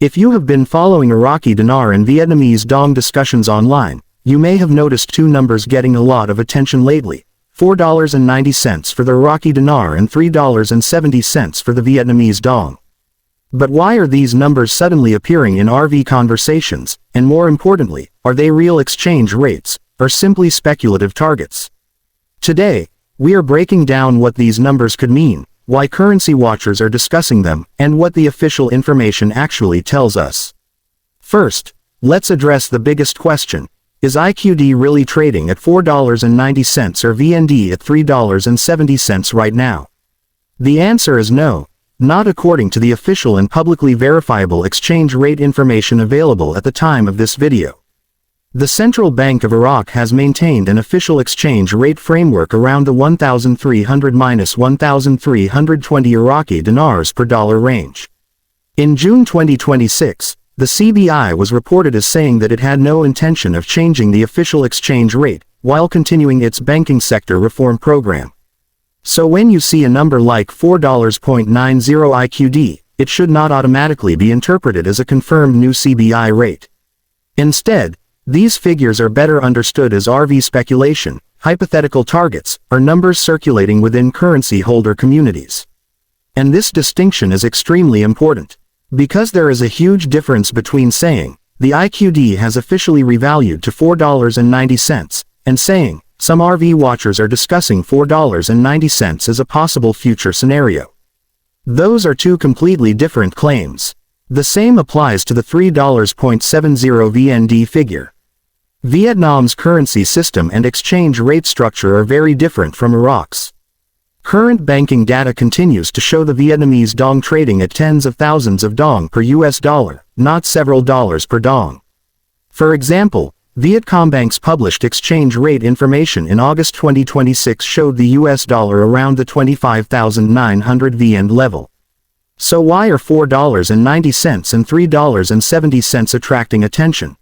If you have been following Iraqi dinar and Vietnamese dong discussions online, you may have noticed two numbers getting a lot of attention lately: $4.90 for the Iraqi dinar and $3.70 for the Vietnamese dong. But why are these numbers suddenly appearing in RV conversations, and more importantly, are they real exchange rates, or simply speculative targets? Today, we are breaking down what these numbers could mean, why currency watchers are discussing them, and what the official information actually tells us. First, let's address the biggest question: is IQD really trading at $4.90 or VND at $3.70 right now? The answer is no, not according to the official and publicly verifiable exchange rate information available at the time of this video. The Central Bank of Iraq has maintained an official exchange rate framework around the 1,300–1,320 Iraqi dinars per dollar range. In June 2026, the CBI was reported as saying that it had no intention of changing the official exchange rate, while continuing its banking sector reform program. So when you see a number like $4.90 IQD, it should not automatically be interpreted as a confirmed new CBI rate. Instead, these figures are better understood as RV speculation, hypothetical targets, or numbers circulating within currency holder communities. And this distinction is extremely important, because there is a huge difference between saying, the IQD has officially revalued to $4.90, and saying, some RV watchers are discussing $4.90 as a possible future scenario. Those are two completely different claims. The same applies to the $3.70 VND figure. Vietnam's currency system and exchange rate structure are very different from Iraq's. Current banking data continues to show the Vietnamese dong trading at tens of thousands of dong per US dollar, not several dollars per dong. For example, Vietcombank's published exchange rate information in August 2026 showed the US dollar around the 25,900 VND level. So why are $4.90 and $3.70 attracting attention?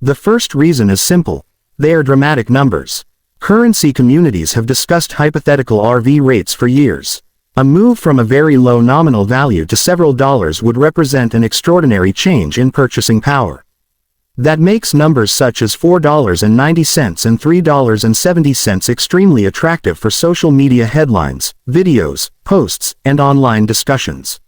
The first reason is simple: they are dramatic numbers. Currency communities have discussed hypothetical RV rates for years. A move from a very low nominal value to several dollars would represent an extraordinary change in purchasing power. That makes numbers such as $4.90 and $3.70 extremely attractive for social media headlines, videos, posts, and online discussions.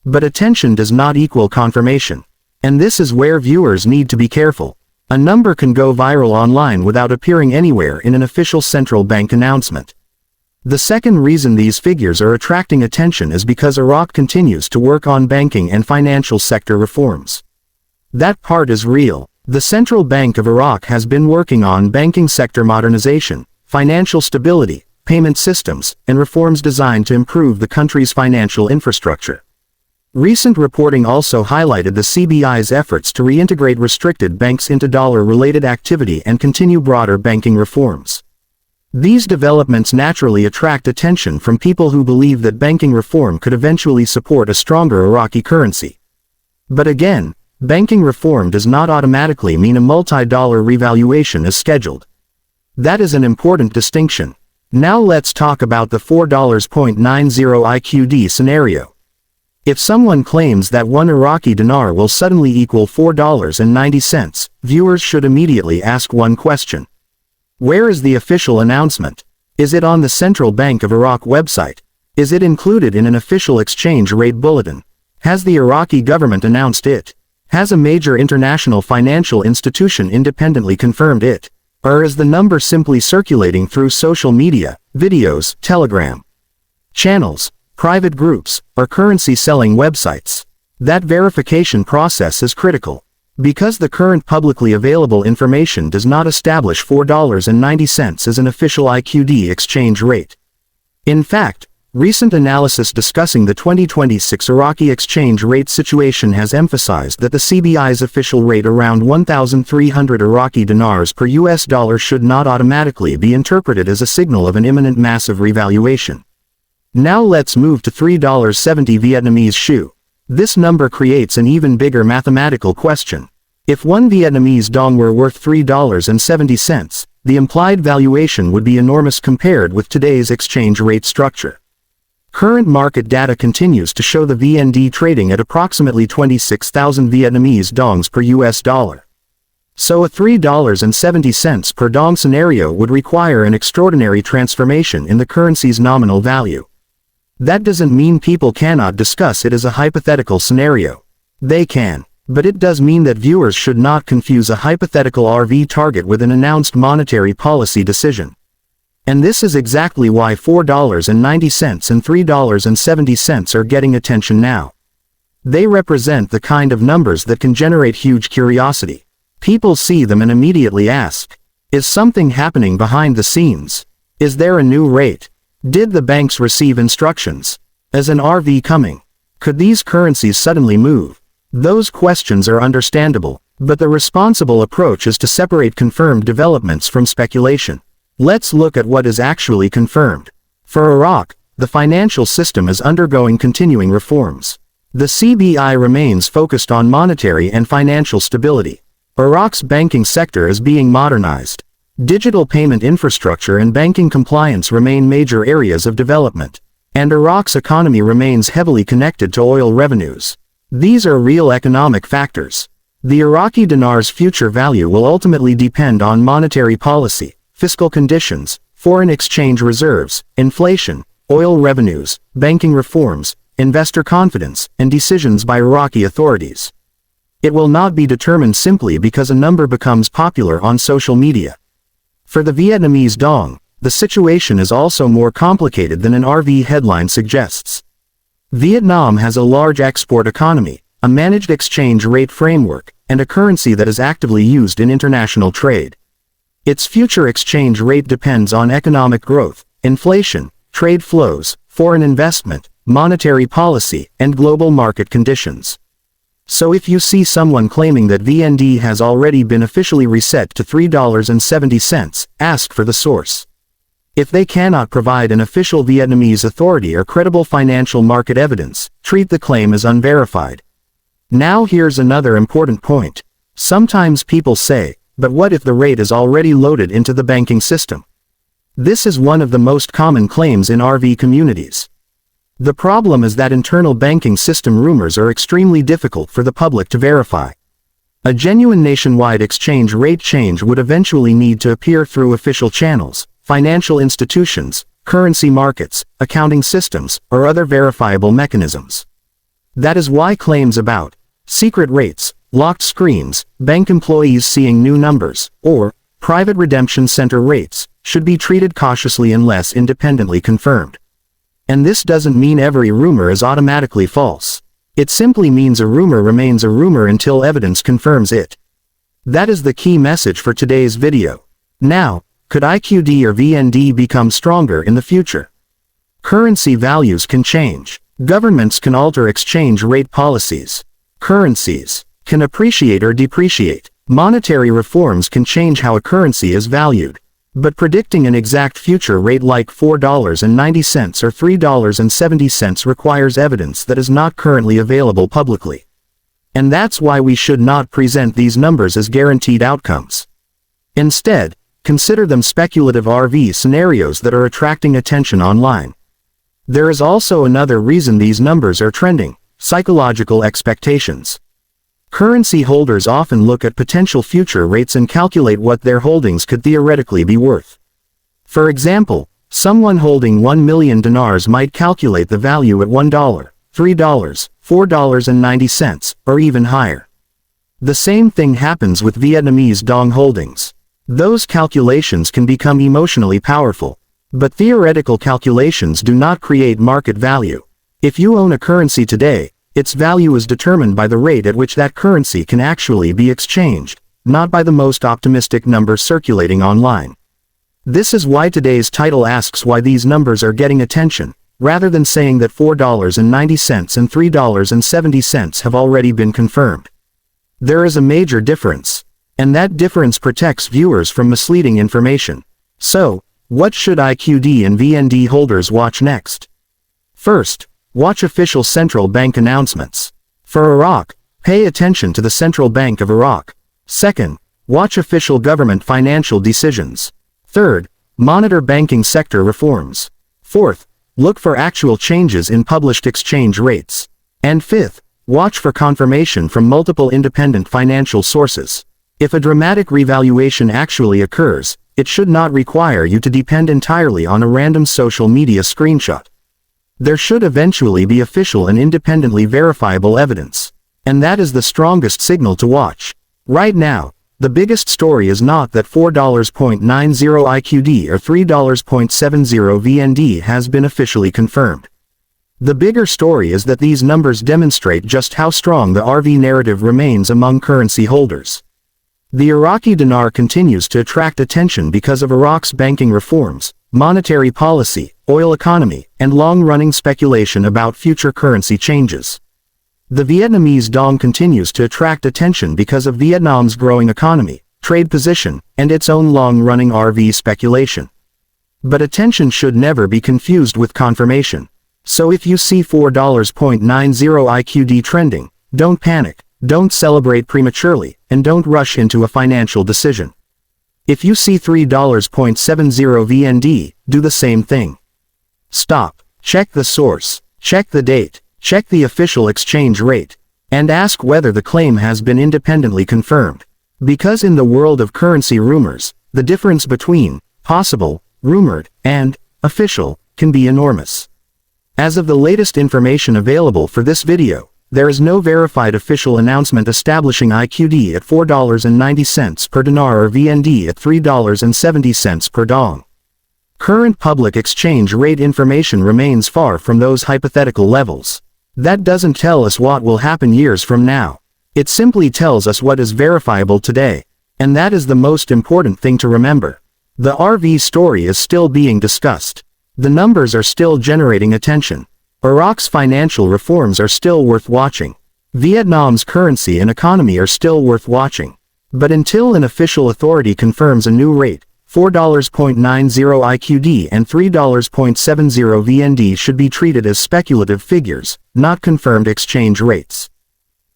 But attention does not equal confirmation. And this is where viewers need to be careful. A number can go viral online without appearing anywhere in an official central bank announcement. The second reason these figures are attracting attention is because Iraq continues to work on banking and financial sector reforms. That part is real. The Central Bank of Iraq has been working on banking sector modernization, financial stability, payment systems, and reforms designed to improve the country's financial infrastructure. Recent reporting also highlighted the CBI's efforts to reintegrate restricted banks into dollar-related activity and continue broader banking reforms. These developments naturally attract attention from people who believe that banking reform could eventually support a stronger Iraqi currency. But again, banking reform does not automatically mean a multi-dollar revaluation is scheduled. That is an important distinction. Now let's talk about the $4.90 IQD scenario. If someone claims that one Iraqi dinar will suddenly equal $4.90, viewers should immediately ask one question. Where is the official announcement? Is it on the Central Bank of Iraq website? Is it included in an official exchange rate bulletin? Has the Iraqi government announced it? Has a major international financial institution independently confirmed it? Or is the number simply circulating through social media, videos, Telegram channels, private groups, or currency selling websites? That verification process is critical, because the current publicly available information does not establish $4.90 as an official IQD exchange rate. In fact, recent analysis discussing the 2026 Iraqi exchange rate situation has emphasized that the CBI's official rate around 1,300 Iraqi dinars per US dollar should not automatically be interpreted as a signal of an imminent massive revaluation. Now let's move to $3.70 Vietnamese shoe. This number creates an even bigger mathematical question. If one Vietnamese dong were worth $3.70, the implied valuation would be enormous compared with today's exchange rate structure. Current market data continues to show the VND trading at approximately 26,000 Vietnamese dongs per US dollar. So a $3.70 per dong scenario would require an extraordinary transformation in the currency's nominal value. That doesn't mean people cannot discuss it as a hypothetical scenario. They can, but it does mean that viewers should not confuse a hypothetical RV target with an announced monetary policy decision. And this is exactly why $4.90 and $3.70 are getting attention now. They represent the kind of numbers that can generate huge curiosity. People see them and immediately ask, is something happening behind the scenes? Is there a new rate? Did the banks receive instructions? Is an RV coming? Could these currencies suddenly move? Those questions are understandable, but the responsible approach is to separate confirmed developments from speculation. Let's look at what is actually confirmed. For Iraq, the financial system is undergoing continuing reforms. The CBI remains focused on monetary and financial stability. Iraq's banking sector is being modernized. Digital payment infrastructure and banking compliance remain major areas of development. And Iraq's economy remains heavily connected to oil revenues. These are real economic factors. The Iraqi dinar's future value will ultimately depend on monetary policy, fiscal conditions, foreign exchange reserves, inflation, oil revenues, banking reforms, investor confidence, and decisions by Iraqi authorities. It will not be determined simply because a number becomes popular on social media. For the Vietnamese dong, the situation is also more complicated than an RV headline suggests. Vietnam has a large export economy, a managed exchange rate framework, and a currency that is actively used in international trade. Its future exchange rate depends on economic growth, inflation, trade flows, foreign investment, monetary policy, and global market conditions. So if you see someone claiming that VND has already been officially reset to $3.70, ask for the source. If they cannot provide an official Vietnamese authority or credible financial market evidence, treat the claim as unverified. Now here's another important point. Sometimes people say, but what if the rate is already loaded into the banking system? This is one of the most common claims in RV communities. The problem is that internal banking system rumors are extremely difficult for the public to verify. A genuine nationwide exchange rate change would eventually need to appear through official channels, financial institutions, currency markets, accounting systems, or other verifiable mechanisms. That is why claims about secret rates, locked screens, bank employees seeing new numbers, or private redemption center rates, should be treated cautiously unless independently confirmed. And this doesn't mean every rumor is automatically false. It simply means a rumor remains a rumor until evidence confirms it. That is the key message for today's video. Now, could IQD or VND become stronger in the future? Currency values can change. Governments can alter exchange rate policies. Currencies can appreciate or depreciate. Monetary reforms can change how a currency is valued. But predicting an exact future rate like $4.90 or $3.70 requires evidence that is not currently available publicly. And that's why we should not present these numbers as guaranteed outcomes. Instead, consider them speculative RV scenarios that are attracting attention online. There is also another reason these numbers are trending: psychological expectations. Currency holders often look at potential future rates and calculate what their holdings could theoretically be worth. For example, someone holding 1 million dinars might calculate the value at $1, $3, $4.90, or even higher. The same thing happens with Vietnamese dong holdings. Those calculations can become emotionally powerful. But theoretical calculations do not create market value. If you own a currency today, its value is determined by the rate at which that currency can actually be exchanged, not by the most optimistic numbers circulating online. This is why today's title asks why these numbers are getting attention, rather than saying that $4.90 and $3.70 have already been confirmed. There is a major difference, and that difference protects viewers from misleading information. So, what should IQD and VND holders watch next? First, watch official central bank announcements. For Iraq, pay attention to the Central Bank of Iraq. Second, watch official government financial decisions. Third, monitor banking sector reforms. Fourth, Look for actual changes in published exchange rates. And fifth, watch for confirmation from multiple independent financial sources. If a dramatic revaluation actually occurs, it should not require you to depend entirely on a random social media screenshot. There should eventually be official and independently verifiable evidence. And that is the strongest signal to watch. Right now, the biggest story is not that $4.90 IQD or $3.70 VND has been officially confirmed. The bigger story is that these numbers demonstrate just how strong the RV narrative remains among currency holders. The Iraqi dinar continues to attract attention because of Iraq's banking reforms, monetary policy, oil economy, and long-running speculation about future currency changes. The Vietnamese dong continues to attract attention because of Vietnam's growing economy, trade position, and its own long-running RV speculation. But attention should never be confused with confirmation. So if you see $4.90 IQD trending, don't panic, don't celebrate prematurely, and don't rush into a financial decision. If you see $3.70 VND, do the same thing. Stop, check the source, check the date, check the official exchange rate, and ask whether the claim has been independently confirmed. Because in the world of currency rumors, the difference between possible, rumored, and official can be enormous. As of the latest information available for this video, there is no verified official announcement establishing IQD at $4.90 per dinar or VND at $3.70 per dong. Current public exchange rate information remains far from those hypothetical levels. That doesn't tell us what will happen years from now. It simply tells us what is verifiable today. And that is the most important thing to remember. The RV story is still being discussed. The numbers are still generating attention. Iraq's financial reforms are still worth watching. Vietnam's currency and economy are still worth watching. But until an official authority confirms a new rate, $4.90 IQD and $3.70 VND should be treated as speculative figures, not confirmed exchange rates.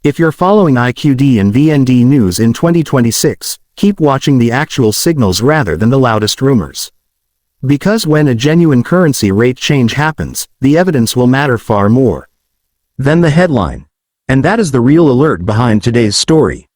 If you're following IQD and VND news in 2026, keep watching the actual signals rather than the loudest rumors. Because when a genuine currency rate change happens, the evidence will matter far more than the headline. And that is the real alert behind today's story.